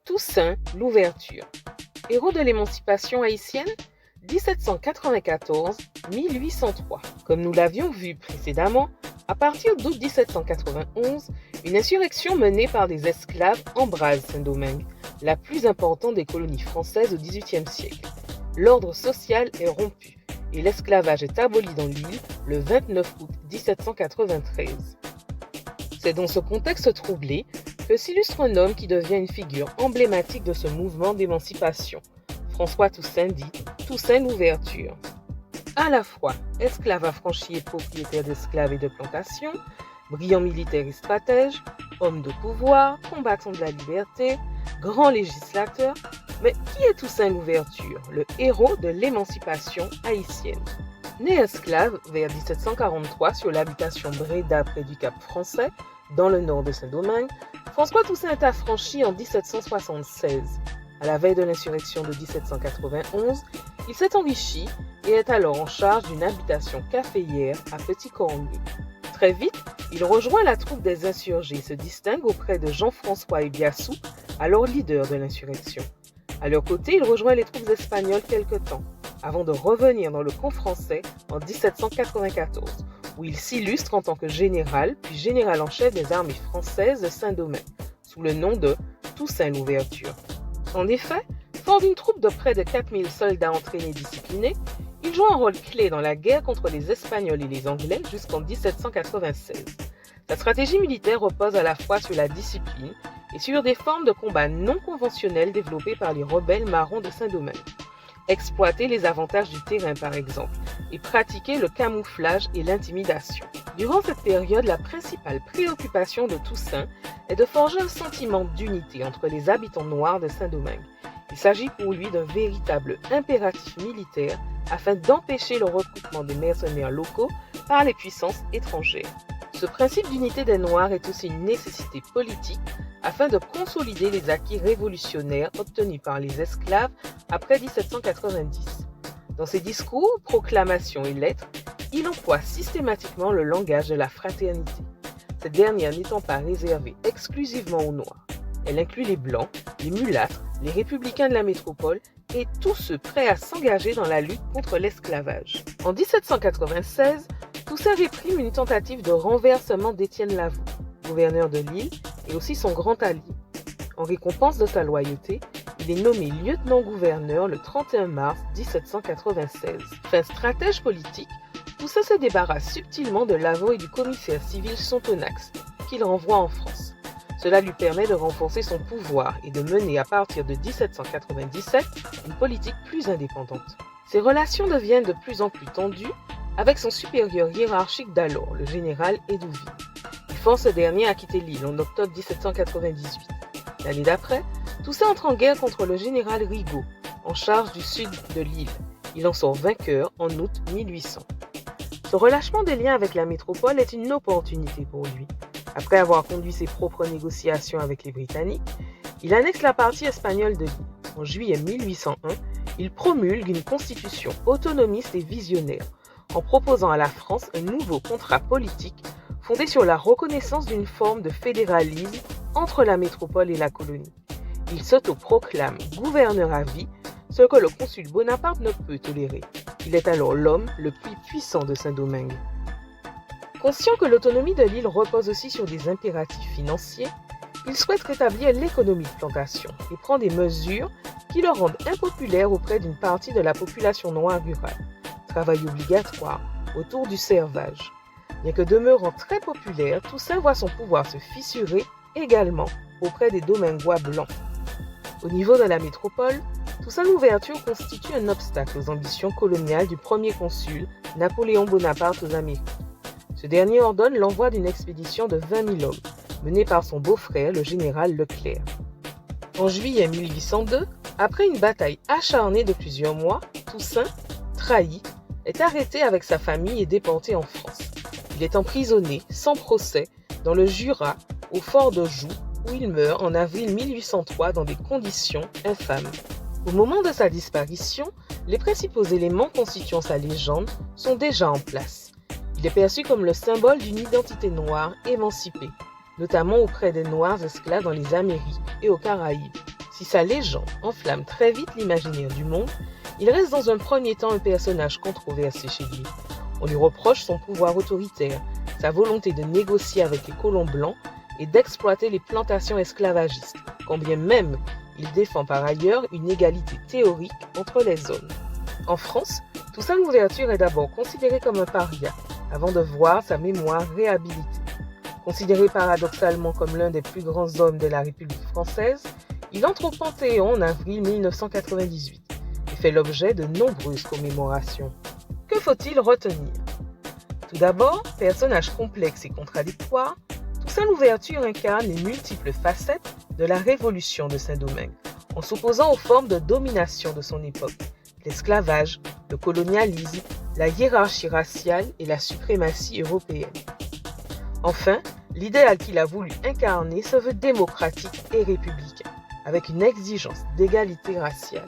Toussaint Louverture. Héros de l'émancipation haïtienne 1794-1803. Comme nous l'avions vu précédemment, à partir d'août 1791, une insurrection menée par des esclaves embrase Saint-Domingue, la plus importante des colonies françaises au XVIIIe siècle. L'ordre social est rompu et l'esclavage est aboli dans l'île le 29 août 1793. C'est dans ce contexte troublé que s'illustre un homme qui devient une figure emblématique de ce mouvement d'émancipation. François Toussaint dit Toussaint Louverture. À la fois esclave affranchi et propriétaire d'esclaves et de plantations, brillant militaire et stratège, homme de pouvoir, combattant de la liberté, grand législateur, mais qui est Toussaint Louverture, le héros de l'émancipation haïtienne? Né esclave vers 1743 sur l'habitation Bréda près du Cap Français, dans le nord de Saint-Domingue, François Toussaint est affranchi en 1776. À la veille de l'insurrection de 1791, il s'est enrichi et est alors en charge d'une habitation caféière à Petit-Cormier. Très vite, il rejoint la troupe des insurgés et se distingue auprès de Jean-François Ebiassou, alors leader de l'insurrection. À leur côté, il rejoint les troupes espagnoles quelque temps, avant de revenir dans le camp français en 1794, où il s'illustre en tant que général, puis général en chef des armées françaises de Saint-Domingue, sous le nom de Toussaint Louverture. En effet, fort d'une troupe de près de 4000 soldats entraînés et disciplinés, il joue un rôle clé dans la guerre contre les Espagnols et les Anglais jusqu'en 1796. Sa stratégie militaire repose à la fois sur la discipline et sur des formes de combat non conventionnelles développées par les rebelles marrons de Saint-Domingue. Exploiter les avantages du terrain par exemple, et pratiquer le camouflage et l'intimidation. Durant cette période, la principale préoccupation de Toussaint est de forger un sentiment d'unité entre les habitants noirs de Saint-Domingue. Il s'agit pour lui d'un véritable impératif militaire afin d'empêcher le recrutement des mercenaires locaux par les puissances étrangères. Ce principe d'unité des Noirs est aussi une nécessité politique afin de consolider les acquis révolutionnaires obtenus par les esclaves après 1790. Dans ses discours, proclamations et lettres, il emploie systématiquement le langage de la fraternité, cette dernière n'étant pas réservée exclusivement aux Noirs. Elle inclut les Blancs, les mulâtres, les républicains de la métropole et tous ceux prêts à s'engager dans la lutte contre l'esclavage. En 1796, Toussaint réprime une tentative de renversement d'Étienne Lavaux, gouverneur de l'île et aussi son grand allié. En récompense de sa loyauté, il est nommé lieutenant-gouverneur le 31 mars 1796. Fin stratège politique, Toussaint se débarrasse subtilement de Lavaux et du commissaire civil Sontonax, qu'il renvoie en France. Cela lui permet de renforcer son pouvoir et de mener à partir de 1797 une politique plus indépendante. Ses relations deviennent de plus en plus tendues avec son supérieur hiérarchique d'alors, le général Hédouville. Il force ce dernier à quitter l'île en octobre 1798. L'année d'après, Toussaint entre en guerre contre le général Rigaud, en charge du sud de l'île. Il en sort vainqueur en août 1800. Ce relâchement des liens avec la métropole est une opportunité pour lui. Après avoir conduit ses propres négociations avec les Britanniques, il annexe la partie espagnole de l'île. En juillet 1801, il promulgue une constitution autonomiste et visionnaire, en proposant à la France un nouveau contrat politique fondé sur la reconnaissance d'une forme de fédéralisme entre la métropole et la colonie. Il s'autoproclame gouverneur à vie, ce que le consul Bonaparte ne peut tolérer. Il est alors l'homme le plus puissant de Saint-Domingue. Conscient que l'autonomie de l'île repose aussi sur des impératifs financiers, il souhaite rétablir l'économie de plantation et prend des mesures qui le rendent impopulaire auprès d'une partie de la population noire rurale. Travail obligatoire autour du servage. Bien que demeurant très populaire, Toussaint voit son pouvoir se fissurer également auprès des domingois blancs. Au niveau de la métropole, Toussaint Louverture constitue un obstacle aux ambitions coloniales du premier consul, Napoléon Bonaparte aux Amériques. Ce dernier ordonne l'envoi d'une expédition de 20 000 hommes, menée par son beau-frère, le général Leclerc. En juillet 1802, après une bataille acharnée de plusieurs mois, Toussaint, trahi, est arrêté avec sa famille et déporté en France. Il est emprisonné, sans procès, dans le Jura, au fort de Joux, où il meurt en avril 1803 dans des conditions infâmes. Au moment de sa disparition, les principaux éléments constituant sa légende sont déjà en place. Il est perçu comme le symbole d'une identité noire émancipée, notamment auprès des Noirs esclaves dans les Amériques et aux Caraïbes. Si sa légende enflamme très vite l'imaginaire du monde, il reste dans un premier temps un personnage controversé chez lui. On lui reproche son pouvoir autoritaire, sa volonté de négocier avec les colons blancs et d'exploiter les plantations esclavagistes, quand bien même il défend par ailleurs une égalité théorique entre les hommes. En France, Toussaint Louverture est d'abord considéré comme un paria, avant de voir sa mémoire réhabilitée. Considéré paradoxalement comme l'un des plus grands hommes de la République française, il entre au Panthéon en avril 1998 et fait l'objet de nombreuses commémorations. Que faut-il retenir? Tout d'abord, personnage complexe et contradictoire, Toussaint Louverture incarne les multiples facettes de la Révolution de Saint-Domingue, en s'opposant aux formes de domination de son époque, l'esclavage, le colonialisme, la hiérarchie raciale et la suprématie européenne. Enfin, l'idéal qu'il a voulu incarner se veut démocratique et républicain, avec une exigence d'égalité raciale.